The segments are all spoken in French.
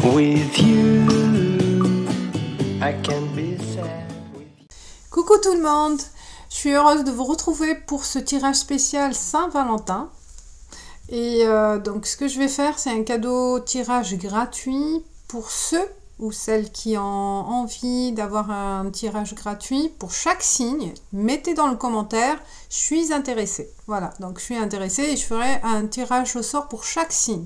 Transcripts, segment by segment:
With you, I can be sad. Coucou tout le monde, je suis heureuse de vous retrouver pour ce tirage spécial Saint-Valentin. Et donc ce que je vais faire, c'est un cadeau tirage gratuit pour ceux ou celles qui ont envie d'avoir un tirage gratuit pour chaque signe. Mettez dans le commentaire, je suis intéressée. Voilà, donc je suis intéressée et je ferai un tirage au sort pour chaque signe.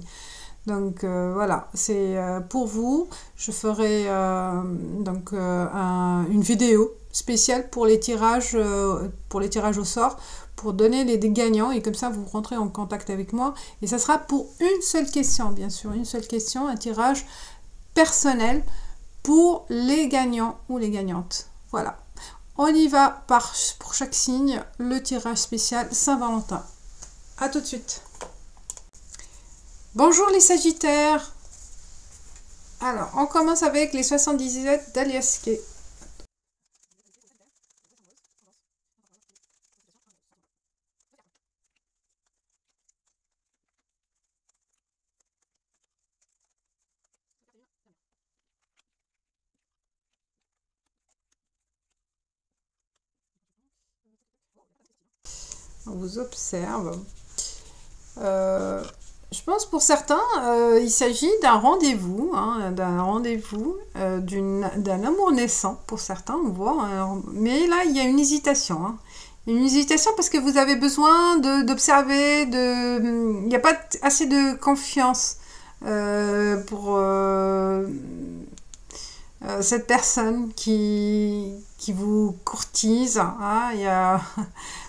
Donc voilà, c'est pour vous. Je ferai une vidéo spéciale pour les tirages au sort, pour donner les gagnants, et comme ça vous rentrez en contact avec moi. Et ça sera pour une seule question, bien sûr, une seule question, un tirage personnel pour les gagnants ou les gagnantes. Voilà, on y va pour chaque signe, le tirage spécial Saint-Valentin. À tout de suite. Bonjour les Sagittaires. Alors, on commence avec les 77 d'Alias Kay. On vous observe. Je pense pour certains, il s'agit d'un rendez-vous, d'un amour naissant pour certains, on voit. Mais là, il y a une hésitation. Une hésitation parce que vous avez besoin d'observer, il n'y a pas assez de confiance pour cette personne qui vous courtise.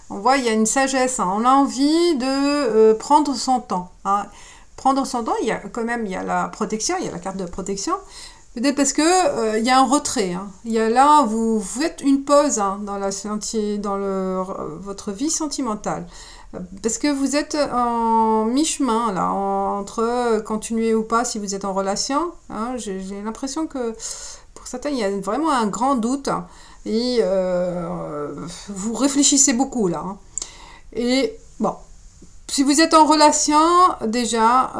On voit, il y a une sagesse, on a envie de prendre son temps. Prendre son temps, il y a la protection, il y a la carte de protection. Peut-être parce que il y a un retrait. Il y a là, vous faites une pause dans votre vie sentimentale. Parce que vous êtes en mi-chemin, là, entre continuer ou pas si vous êtes en relation. J'ai l'impression que pour certains, il y a vraiment un grand doute. Et vous réfléchissez beaucoup là. Et bon, si vous êtes en relation, déjà,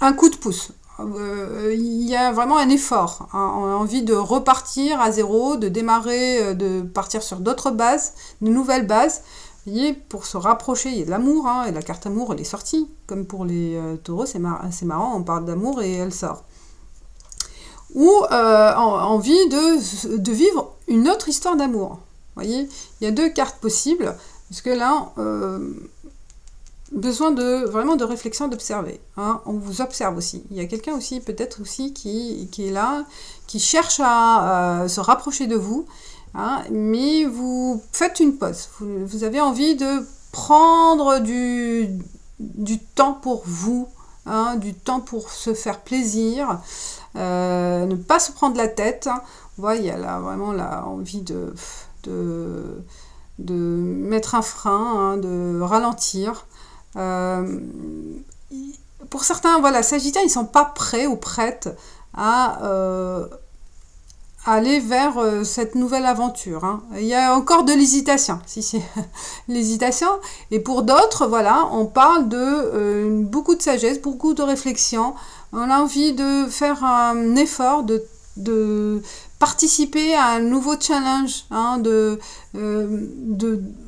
un coup de pouce. Il y a vraiment un effort. On a envie de repartir à zéro, de démarrer, de partir sur d'autres bases, de nouvelles bases. Vous voyez, pour se rapprocher, il y a de l'amour, et la carte amour, elle est sortie. Comme pour les taureaux, c'est marrant, on parle d'amour et elle sort. Ou envie de vivre une autre histoire d'amour. Vous voyez, il y a deux cartes possibles, parce que là, besoin vraiment de réflexion, d'observer. On vous observe aussi. Il y a quelqu'un aussi, peut-être aussi, qui est là, qui cherche à se rapprocher de vous, mais vous faites une pause. Vous avez envie de prendre du temps pour vous, du temps pour se faire plaisir, ne pas se prendre la tête. On voit, il y a là vraiment envie de mettre un frein, de ralentir. Pour certains, voilà, Sagittaires, ils ne sont pas prêts ou prêtes à aller vers cette nouvelle aventure. Il y a encore de l'hésitation, si c'est l'hésitation. Et pour d'autres, voilà, on parle de beaucoup de sagesse, beaucoup de réflexion. On a envie de faire un effort, de participer à un nouveau challenge, de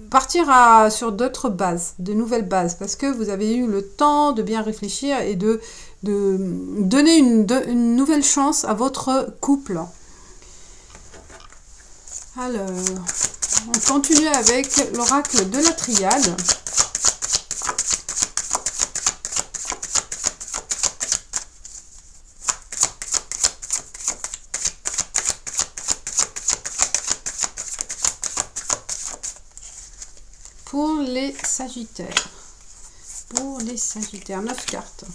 partir sur d'autres bases, de nouvelles bases, parce que vous avez eu le temps de bien réfléchir et de donner une nouvelle chance à votre couple. Alors, on continue avec l'oracle de la triade. Pour les Sagittaires. 9 cartes.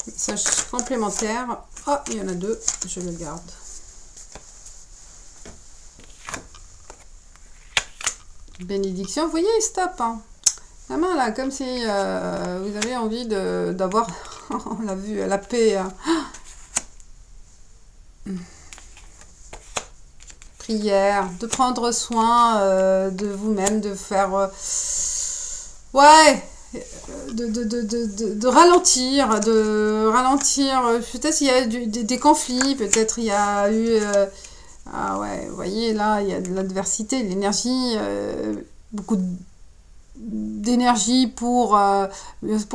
Message complémentaire. Oh, il y en a deux, je le garde. Bénédiction, vous voyez, stop. La main là, comme si vous avez envie d'avoir, on l'a vu, la paix. Prière, de prendre soin de vous-même, de faire... ouais, de ralentir, peut-être il y a des conflits, peut-être il y a eu... ah ouais, vous voyez, là, il y a de l'adversité, l'énergie, beaucoup d'énergie pour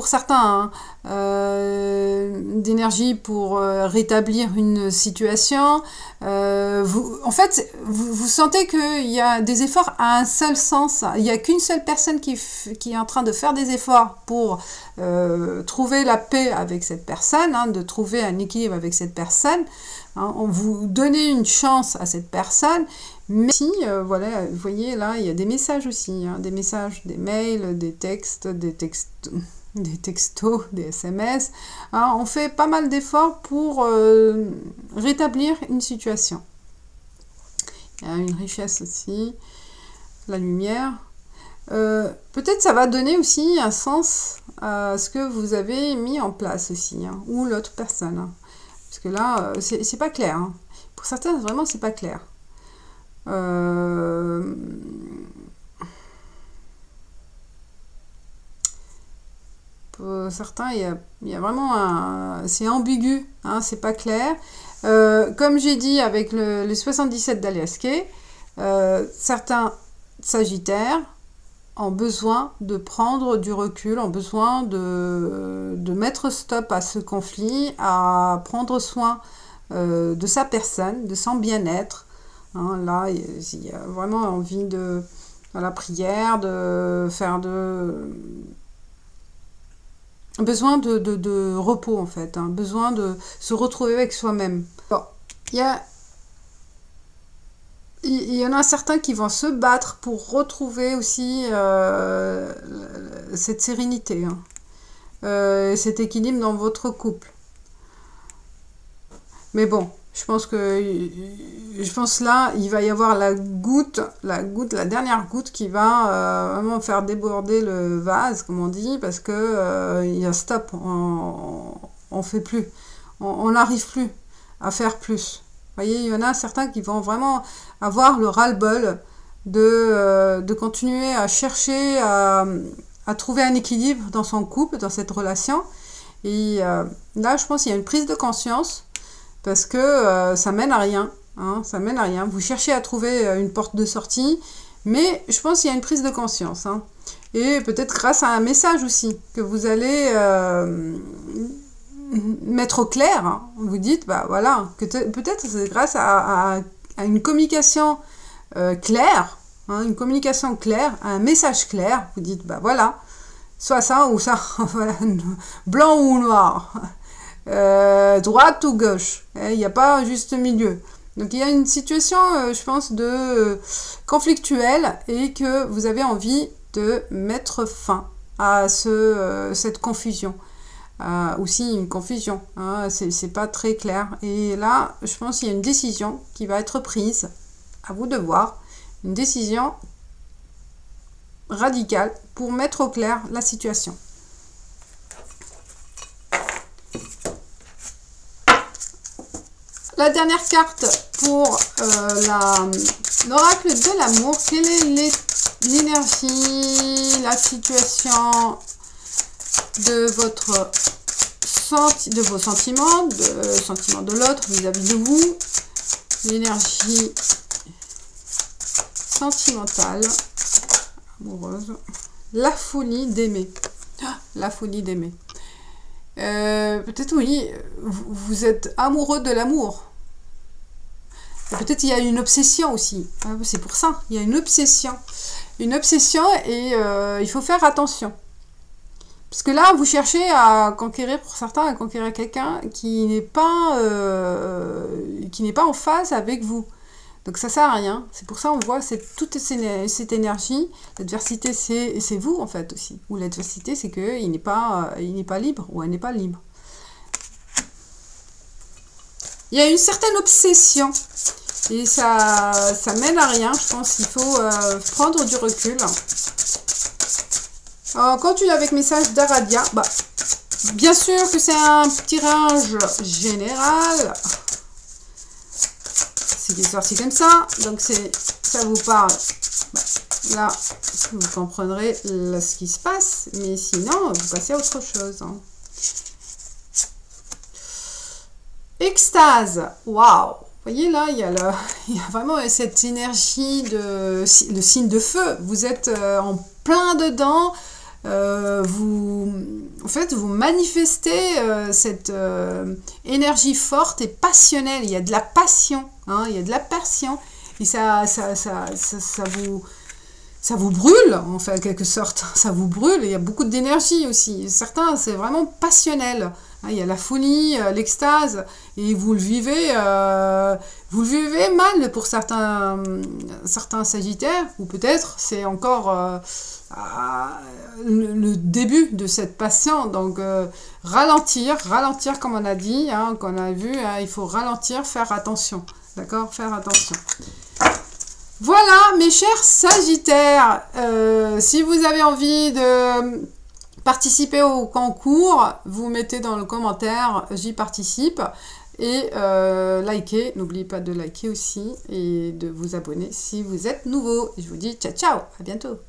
certains, d'énergie pour rétablir une situation. En fait, vous sentez qu'il y a des efforts à un seul sens. Il n'y a qu'une seule personne qui est en train de faire des efforts pour trouver la paix avec cette personne, hein, de trouver un équilibre avec cette personne. Hein, on vous donnez une chance à cette personne. Mais si, voilà, vous voyez là, il y a des messages aussi, hein, des messages, des mails, des textos, des SMS. Hein, on fait pas mal d'efforts pour rétablir une situation. Il y a une richesse aussi, la lumière. Peut-être ça va donner aussi un sens à ce que vous avez mis en place aussi, hein, ou l'autre personne. Hein. Parce que là, c'est pas clair. Hein. Pour certains, vraiment, c'est pas clair. Pour certains, il y a vraiment c'est ambigu, hein, c'est pas clair. Comme j'ai dit avec le 77 d'Aliaské, certains Sagittaires ont besoin de prendre du recul, ont besoin de mettre stop à ce conflit, à prendre soin de sa personne, de son bien-être. Hein, là, il y a vraiment envie de la prière, de faire besoin de repos en fait, hein, besoin de se retrouver avec soi-même. Bon, il y en a certains qui vont se battre pour retrouver aussi cette sérénité, hein, cet équilibre dans votre couple. Mais bon, je pense là, il va y avoir la dernière goutte qui va vraiment faire déborder le vase, comme on dit, parce que il y a stop, on fait plus, on n'arrive plus à faire plus. Vous voyez, il y en a certains qui vont vraiment avoir le ras-le-bol de continuer à chercher à trouver un équilibre dans son couple, dans cette relation. Et là, je pense qu'il y a une prise de conscience. Parce que ça mène à rien, hein, ça mène à rien. Vous cherchez à trouver une porte de sortie, mais je pense qu'il y a une prise de conscience. Hein. Et peut-être grâce à un message aussi, que vous allez mettre au clair. Hein. Vous dites, bah voilà, que peut-être c'est grâce à une communication claire, hein, une communication claire, un message clair. Vous dites, bah voilà, soit ça ou ça, voilà, blanc ou noir. Droite ou gauche, il n'y a pas un juste milieu. Donc il y a une situation, je pense, conflictuelle et que vous avez envie de mettre fin à cette confusion. Aussi une confusion, hein, c'est pas très clair. Et là, je pense qu'il y a une décision qui va être prise, à vous de voir, une décision radicale pour mettre au clair la situation. La dernière carte pour l'oracle de l'amour, quelle est l'énergie, la situation de vos sentiments, de l'autre vis-à-vis de vous, l'énergie sentimentale, amoureuse, la folie d'aimer, la folie d'aimer. Peut-être oui, vous êtes amoureux de l'amour. Peut-être il y a une obsession aussi. C'est pour ça, il y a une obsession. Une obsession et il faut faire attention. Parce que là, vous cherchez à conquérir, pour certains, à conquérir quelqu'un qui n'est pas en phase avec vous. Donc ça sert à rien. C'est pour ça on voit toute cette énergie. L'adversité, c'est vous en fait aussi. Ou l'adversité, c'est qu'il n'est pas libre ou elle n'est pas libre. Il y a une certaine obsession. Et ça mène à rien. Je pense qu'il faut prendre du recul. Continue avec message d'Aradia. Bah, bien sûr que c'est un tirage général. C'est qui est sorti comme ça. Donc ça vous parle. Bah, là, vous comprendrez ce qui se passe. Mais sinon, vous passez à autre chose. Hein. Extase. Waouh! Vous voyez là, il y a vraiment cette énergie le signe de feu. Vous êtes en plein dedans. En fait, vous manifestez cette énergie forte et passionnelle. Il y a de la passion, hein, il y a de la passion. Et ça vous brûle, en fait, en quelque sorte. Ça vous brûle et il y a beaucoup d'énergie aussi. Certains, c'est vraiment passionnel. Il y a la folie, l'extase, et vous le vivez mal pour certains sagittaires, ou peut-être c'est encore le début de cette passion. Donc ralentir comme on a dit, hein, qu'on a vu, hein, il faut ralentir, faire attention, d'accord, faire attention. Voilà mes chers sagittaires, si vous avez envie de participer au concours, vous mettez dans le commentaire j'y participe et likez, n'oubliez pas de liker aussi et de vous abonner si vous êtes nouveau. Je vous dis ciao ciao, à bientôt.